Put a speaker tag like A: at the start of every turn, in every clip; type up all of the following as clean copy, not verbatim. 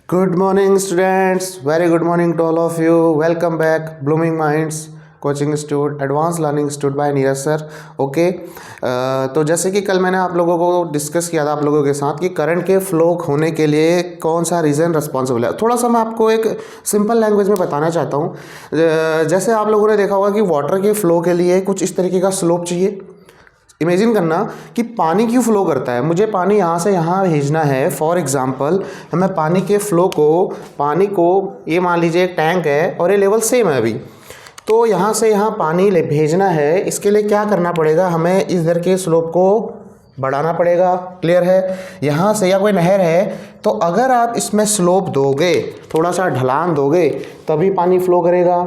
A: Good morning, students. Very good morning to all of you. Welcome back, Blooming Minds coaching institute advance learning institute by Neeraj sir. Okay, तो जैसे कि कल मैंने आप लोगों को डिस्कस किया था आप लोगों के साथ कि करंट के फ्लो होने के लिए कौन सा रीज़न रिस्पॉन्सिबल है। थोड़ा सा मैं आपको एक सिंपल लैंग्वेज में बताना चाहता हूँ। जैसे आप लोगों ने देखा होगा कि वाटर के फ्लो के लिए कुछ इस तरीके का स्लोप चाहिए। इमेजिन करना कि पानी क्यों फ्लो करता है, मुझे पानी यहाँ से यहाँ भेजना है। फॉर एग्जांपल हमें पानी के फ्लो को ये मान लीजिए एक टैंक है और ये लेवल सेम है अभी, तो यहाँ से यहाँ पानी भेजना है। इसके लिए क्या करना पड़ेगा, हमें इधर के स्लोप को बढ़ाना पड़ेगा। क्लियर है। यहाँ से या कोई नहर है तो अगर आप इसमें स्लोप दोगे, थोड़ा सा ढलान दोगे, तभी पानी फ्लो करेगा।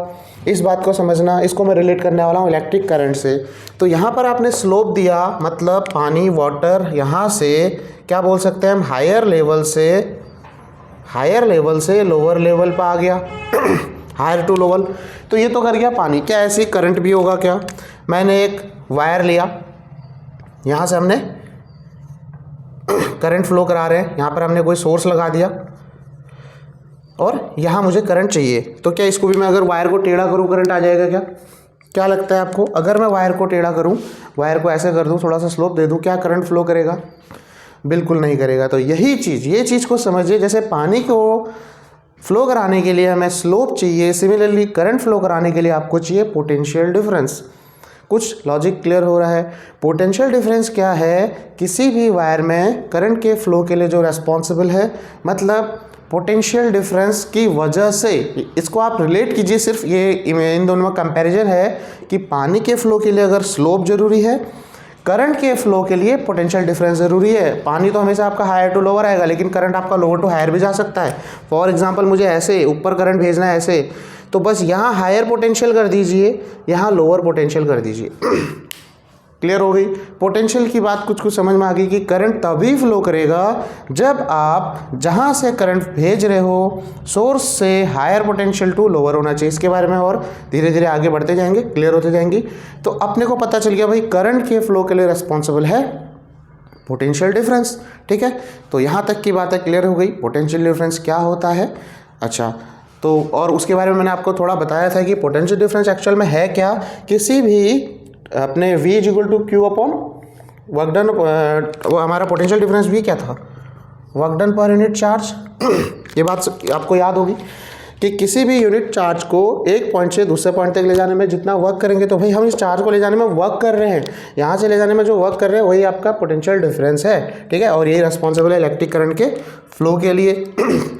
A: इस बात को समझना। इसको मैं रिलेट करने वाला हूँ इलेक्ट्रिक करंट से। तो यहाँ पर आपने स्लोप दिया, मतलब पानी वाटर यहाँ से क्या बोल सकते हैं हम, हायर लेवल से लोअर लेवल पर आ गया हायर टू लोअर। तो ये तो कर गया पानी। क्या ऐसे करंट भी होगा क्या? मैंने एक वायर लिया, यहाँ से हमने करंट फ्लो करा रहे हैं, यहाँ पर हमने कोई सोर्स लगा दिया और यहाँ मुझे करंट चाहिए। तो क्या इसको भी मैं अगर वायर को टेढ़ा करूँ करंट आ जाएगा क्या? क्या लगता है आपको? अगर मैं वायर को टेढ़ा करूँ, वायर को ऐसे कर दूँ, थोड़ा सा स्लोप दे दूँ, क्या करंट फ्लो करेगा? बिल्कुल नहीं करेगा। तो ये चीज़ को समझिए। जैसे पानी को फ्लो कराने के लिए हमें स्लोप चाहिए, सिमिलरली करंट फ्लो कराने के लिए आपको चाहिए पोटेंशियल डिफरेंस। कुछ लॉजिक क्लियर हो रहा है? पोटेंशियल डिफरेंस क्या है? किसी भी वायर में करंट के फ्लो के लिए जो रेस्पॉन्सिबल है, मतलब पोटेंशियल डिफरेंस की वजह से। इसको आप रिलेट कीजिए, सिर्फ ये इन दोनों में कंपैरिजन है कि पानी के फ्लो के लिए अगर स्लोप जरूरी है, करंट के फ्लो के लिए पोटेंशियल डिफरेंस ज़रूरी है। पानी तो हमेशा आपका हायर टू लोअर आएगा, लेकिन करंट आपका लोअर टू हायर भी जा सकता है। फॉर एग्जांपल मुझे ऐसे ऊपर करंट भेजना है ऐसे, तो बस यहाँ हायर पोटेंशियल कर दीजिए, यहाँ लोअर पोटेंशियल कर दीजिए। क्लियर हो गई? पोटेंशियल की बात कुछ समझ में आ गई कि करंट तभी फ्लो करेगा जब आप जहाँ से करंट भेज रहे हो, सोर्स से हायर पोटेंशियल टू लोअर होना चाहिए। इसके बारे में और धीरे धीरे आगे बढ़ते जाएंगे, क्लियर होते जाएंगी। तो अपने को पता चल गया भाई करंट के फ्लो के लिए रिस्पॉन्सिबल है पोटेंशियल डिफरेंस। ठीक है, तो यहाँ तक की बात है, क्लियर हो गई पोटेंशियल डिफरेंस क्या होता है। अच्छा, तो और उसके बारे में मैंने आपको थोड़ा बताया था कि पोटेंशियल डिफरेंस एक्चुअल में है क्या। किसी भी अपने V is equal to Q upon work done, हमारा पोटेंशियल डिफरेंस भी क्या था, वर्क डन पर यूनिट चार्ज। ये बात आपको याद होगी कि किसी भी यूनिट चार्ज को एक पॉइंट से दूसरे पॉइंट तक ले जाने में जितना वर्क करेंगे, तो भाई हम इस चार्ज को ले जाने में वर्क कर रहे हैं, यहाँ से ले जाने में जो वर्क कर रहे हैं वही आपका पोटेंशियल डिफरेंस है। ठीक है, और यही रिस्पॉन्सिबल है इलेक्ट्रिक करंट के फ्लो के लिए।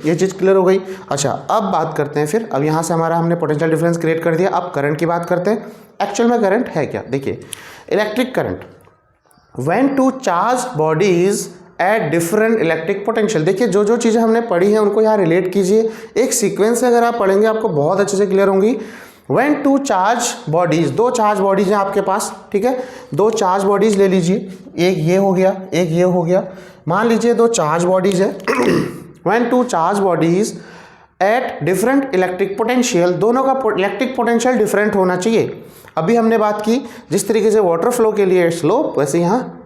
A: ये चीज़ क्लियर हो गई। अच्छा, अब बात करते हैं फिर। अब यहाँ से हमारा हमने पोटेंशियल डिफरेंस क्रिएट कर दिया, अब करंट की बात करते हैं। एक्चुअल में करंट है क्या? देखिए, electric current when two charge bodies at different electric potential. देखिए, जो चीज़ें हमने पढ़ी हैं उनको यहाँ रिलेट कीजिए। एक सीक्वेंस से अगर आप पढ़ेंगे आपको बहुत अच्छे से क्लियर होंगी। व्हेन टू चार्ज बॉडीज, दो चार्ज बॉडीज हैं आपके पास। ठीक है, दो चार्ज बॉडीज ले लीजिए, एक ये हो गया, एक ये हो गया। मान लीजिए दो चार्ज बॉडीज है। When two charge bodies at different electric potential, दोनों का इलेक्ट्रिक पोटेंशियल डिफरेंट होना चाहिए। अभी हमने बात की जिस तरीके से वाटर फ्लो के लिए स्लोप, वैसे यहाँ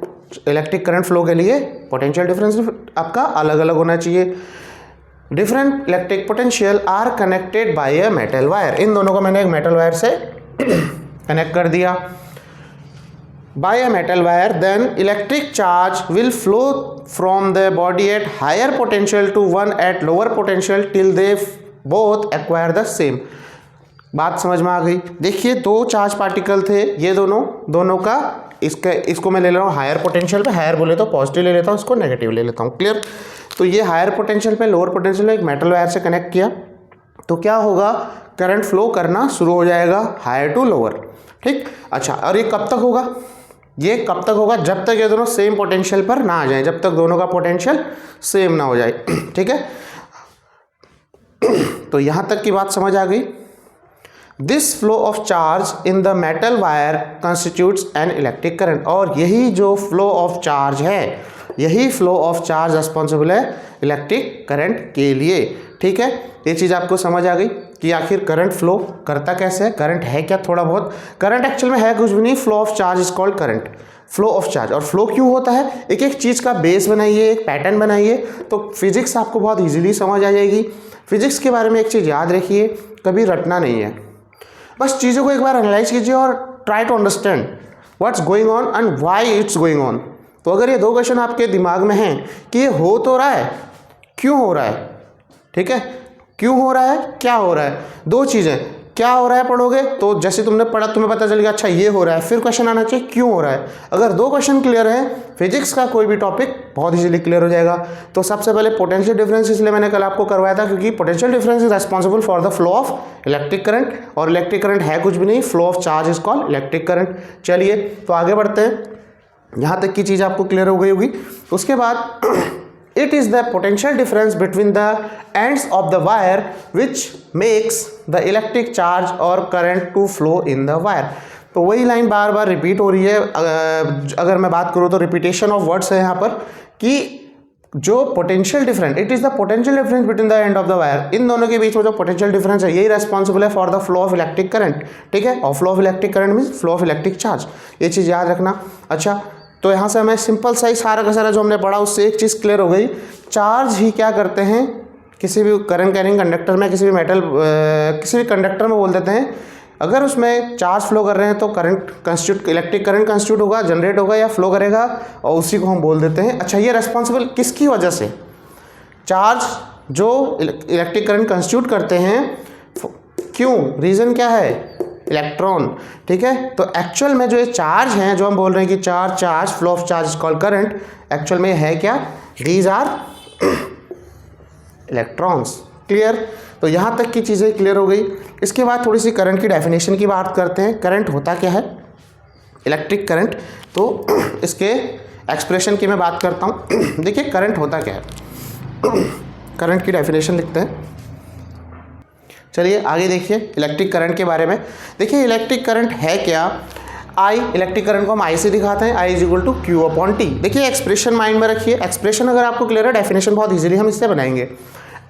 A: इलेक्ट्रिक करंट फ्लो के लिए पोटेंशियल डिफरेंस आपका अलग अलग होना चाहिए। Different electric potential are connected by a metal wire. इन दोनों को मैंने एक मेटल वायर से कनेक्ट कर दिया। By a metal wire, then electric charge will flow from the body at higher potential to one at lower potential till they both acquire the same. बात समझ में आ गई? देखिए, दो चार्ज पार्टिकल थे, ये दोनों का इसको मैं ले ले रहा हूँ हायर पोटेंशियल पे, हायर बोले तो पॉजिटिव ले लेता हूँ, इसको नेगेटिव ले लेता हूँ। क्लियर? तो ये हायर पोटेंशियल पे लोअर पोटेंशियल एक मेटल वायर से कनेक्ट किया, तो क्या होगा, करंट फ्लो करना शुरू हो जाएगा हायर टू लोअर। ठीक, अच्छा, और ये कब तक होगा? ये कब तक होगा? जब तक ये दोनों सेम पोटेंशियल पर ना आ जाए, जब तक दोनों का पोटेंशियल सेम ना हो जाए। ठीक है, तो यहां तक की बात समझ आ गई। This flow of charge in the metal wire constitutes an electric current. और यही जो फ्लो ऑफ चार्ज है, यही फ्लो ऑफ चार्ज रिस्पॉन्सिबल है इलेक्ट्रिक करंट के लिए। ठीक है, ये चीज़ आपको समझ आ गई कि आखिर करंट फ्लो करता कैसे है, करंट है क्या। थोड़ा बहुत करंट एक्चुअल में है कुछ भी नहीं, flow of charge is called current. Flow of charge. और फ्लो क्यों होता है, एक एक चीज़ का बेस बनाइए, एक पैटर्न बनाइए, तो फिजिक्स आपको बहुत ईजिली समझ आ जाएगी। फिजिक्स के बारे में एक चीज़ याद रखिए, कभी रटना नहीं है, बस चीज़ों को एक बार एनालाइज कीजिए और try to understand what's going on and why it's going on. तो अगर ये 2 क्वेश्चन आपके दिमाग में हैं कि ये हो तो रहा है, क्यों हो रहा है, ठीक है, क्यों हो रहा है, क्या हो रहा है, 2 चीज़ें, क्या हो रहा है पढ़ोगे तो जैसे तुमने पढ़ा तुम्हें पता चल गया अच्छा ये हो रहा है, फिर क्वेश्चन आना चाहिए क्यों हो रहा है। अगर 2 क्वेश्चन क्लियर है, फिजिक्स का कोई भी टॉपिक बहुत इजीली क्लियर हो जाएगा। तो सबसे पहले पोटेंशियल डिफरेंस, इसलिए मैंने कल आपको करवाया था क्योंकि potential difference is responsible for the flow of electric current, और इलेक्ट्रिक करंट है कुछ भी नहीं, flow of charge is called electric current. चलिए तो आगे बढ़ते हैं, यहाँ तक की चीज़ आपको क्लियर हो गई होगी। उसके बाद it is the potential difference between the ends of the wire which makes the electric charge or current to flow in the wire। तो वही लाइन बार बार रिपीट हो रही है। अगर मैं बात करूँ तो रिपीटेशन ऑफ वर्ड्स है यहाँ पर कि जो potential difference, it is the potential difference between the end of the wire, इन दोनों के बीच में जो पोटेंशियल डिफरेंस है यही रेस्पॉन्सिबल है for the flow of electric current, ठीक है। और flow of electric current means flow of electric charge, ये चीज़ याद रखना। अच्छा, तो यहाँ से हमें सिंपल सा ही सारा का सारा जो हमने पढ़ा उससे एक चीज़ क्लियर हो गई, चार्ज ही क्या करते हैं, किसी भी करंट कैरिंग कंडक्टर में, किसी भी मेटल किसी भी कंडक्टर में बोल देते हैं, अगर उसमें चार्ज फ्लो कर रहे हैं तो current constitute, electric current constitute होगा, जनरेट होगा या फ्लो करेगा, और उसी को हम बोल देते हैं। अच्छा, ये रेस्पॉन्सिबल किसकी वजह से, चार्ज जो इलेक्ट्रिक करंट कंस्टिट्यूट करते हैं, क्यों, रीज़न क्या है, इलेक्ट्रॉन, ठीक है। तो एक्चुअल में जो ये चार्ज हैं, जो हम बोल रहे हैं कि charge flow of charge called current, actual में है क्या, दीज आर इलेक्ट्रॉन्स। क्लियर, तो यहाँ तक की चीज़ें क्लियर हो गई। इसके बाद थोड़ी सी करंट की डेफिनेशन की बात करते हैं। करंट होता क्या है, इलेक्ट्रिक करंट, तो इसके एक्सप्रेशन की मैं बात करता हूँ। देखिए करंट होता क्या है, करंट की डेफिनेशन लिखते हैं। चलिए आगे देखिए इलेक्ट्रिक करंट के बारे में। देखिए इलेक्ट्रिक करंट है क्या, आई, इलेक्ट्रिक करंट को हम आई से दिखाते हैं, I is equal to Q upon T. देखिए एक्सप्रेशन माइंड में रखिए, एक्सप्रेशन अगर आपको क्लियर है, डेफिनेशन बहुत इजीली हम इससे बनाएंगे।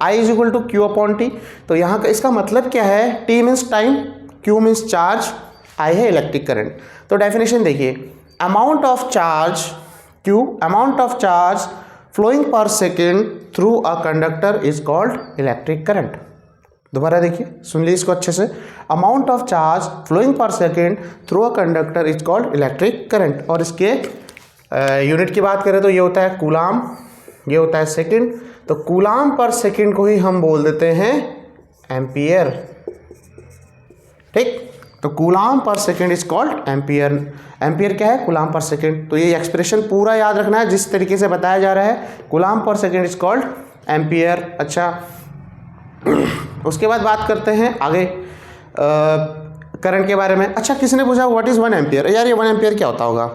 A: I is equal to Q upon T, तो यहाँ का इसका मतलब क्या है, T means time, Q means charge, I है इलेक्ट्रिक करंट। तो डेफिनेशन देखिए, amount of charge Q, amount of charge flowing per second through a conductor is called electric current. दोबारा देखिए, सुन लीजिए इसको अच्छे से, amount of charge flowing per second through a conductor is called electric current. और इसके यूनिट की बात करें तो ये होता है कूलाम, ये होता है सेकेंड, तो कूलाम पर सेकेंड को ही हम बोल देते हैं एम्पियर, ठीक। तो कूलाम पर second is called ampere. Ampere क्या है, कूलाम पर सेकेंड। तो ये एक्सप्रेशन पूरा याद रखना है जिस तरीके से बताया जा रहा है, कूलाम पर सेकेंड इज कॉल्ड एम्पियर। अच्छा, उसके बाद बात करते हैं आगे करंट के बारे में। अच्छा, किसी ने पूछा व्हाट इज़ 1 एम्पियर, यार ये 1 एम्पियर क्या होता होगा,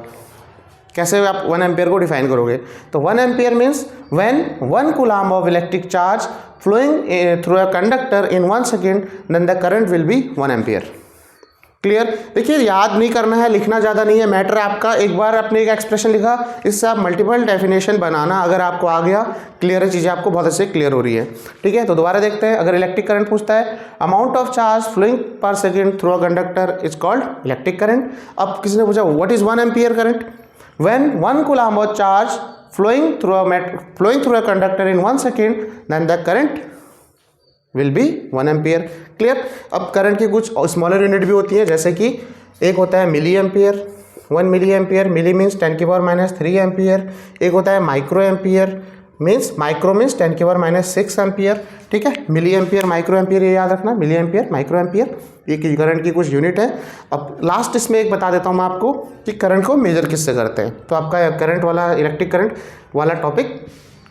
A: कैसे आप 1 एम्पियर को डिफाइन करोगे। तो 1 ampere means when 1 coulomb of electric charge flowing through a conductor in 1 second then the current will be 1 ampere. Clear. देखिए याद नहीं करना है, लिखना ज़्यादा नहीं है, मैटर आपका एक बार आपने एक एक्सप्रेशन लिखा, इससे आप मल्टीपल डेफिनेशन बनाना अगर आपको आ गया, क्लियर है, चीज़ें आपको बहुत अच्छे से क्लियर हो रही है, ठीक है। तो दोबारा देखते हैं, अगर इलेक्ट्रिक करंट पूछता है, amount of charge flowing per second through a conductor is called electric current. अब किसी ने पूछा what is 1 ampere current, when 1 coulomb of charge flowing through a conductor in 1 second then the current will be 1 ampere. Clear. अब current की कुछ smaller unit भी होती है, जैसे कि एक होता है मिली एम्पियर, 1 मिली एम्पियर, मिली मीन्स 10⁻³ एम्पियर। एक होता है micro ampere, means micro means 10⁻⁶ ampere, ठीक है। मिली एम्पियर, माइक्रो एम्पियर, ये याद रखना, मिली एम्पियर, माइक्रो एम्पियर, ये करंट की कुछ यूनिट है। अब लास्ट इसमें एक बता देता हूँ मैं आपको कि करंट को मेजर किससे करते हैं, तो आपका करंट वाला, इलेक्ट्रिक करंट वाला टॉपिक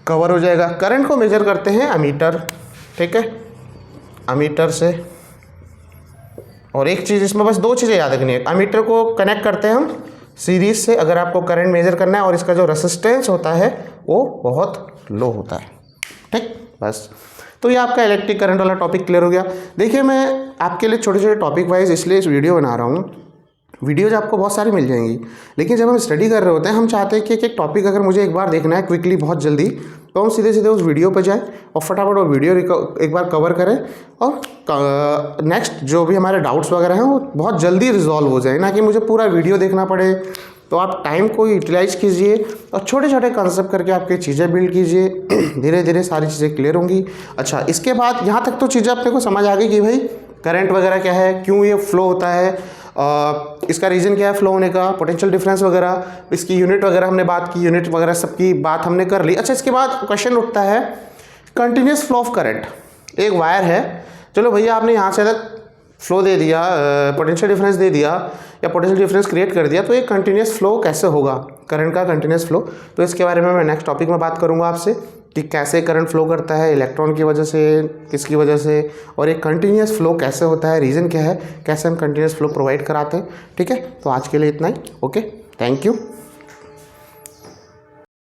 A: कवर हो जाएगा। करंट को मेजर करते हैं अमीटर, ठीक है, अमीटर से। और एक चीज़ इसमें बस 2 चीज़ें याद रखनी है, अमीटर को कनेक्ट करते हैं हम सीरीज से अगर आपको करंट मेजर करना है, और इसका जो रेसिस्टेंस होता है वो बहुत लो होता है, ठीक। बस, तो ये आपका इलेक्ट्रिक करंट वाला टॉपिक क्लियर हो गया। देखिए मैं आपके लिए छोटे छोटे टॉपिक वाइज इसलिए इस वीडियो बना रहा हूँ, वीडियोज आपको बहुत सारी मिल जाएंगी, लेकिन जब हम स्टडी कर रहे होते हैं हम चाहते हैं कि एक टॉपिक अगर मुझे एक बार देखना है क्विकली, बहुत जल्दी, तो हम सीधे सीधे उस वीडियो पर जाएं और फटाफट वो वीडियो एक बार कवर करें, और नेक्स्ट जो भी हमारे डाउट्स वगैरह हैं वो बहुत जल्दी रिजॉल्व हो जाए, ना कि मुझे पूरा वीडियो देखना पड़े, तो आप टाइम को यूटिलाइज कीजिए और छोटे छोटे कंसेप्ट करके आपकी चीज़ें बिल्ड कीजिए, धीरे धीरे सारी चीज़ें क्लियर होंगी। अच्छा, इसके बाद यहाँ तक तो चीज़ें अपने को समझ आ गई कि भाई करंट वगैरह क्या है, क्यों ये फ्लो होता है, इसका रीज़न क्या है फ्लो होने का, पोटेंशियल डिफरेंस वगैरह, इसकी यूनिट वगैरह हमने बात की, यूनिट वगैरह सबकी बात हमने कर ली। अच्छा, इसके बाद क्वेश्चन उठता है कंटिन्यूस फ्लो ऑफ करंट। एक वायर है, चलो भैया आपने यहाँ से अलग फ्लो दे दिया, पोटेंशियल डिफरेंस दे दिया या पोटेंशियल डिफरेंस क्रिएट कर दिया, तो एक कंटिन्यूस फ्लो कैसे होगा, करंट का कंटिन्यूस फ्लो। तो इसके बारे में मैं नेक्स्ट टॉपिक में बात करूँगा आपसे कि कैसे करंट फ्लो करता है, इलेक्ट्रॉन की वजह से, किसकी वजह से, और एक कंटिन्यूस फ्लो कैसे होता है, रीज़न क्या है, कैसे हम कंटिन्यूस फ्लो प्रोवाइड कराते हैं। ठीक है, तो आज के लिए इतना ही। Okay, thank you.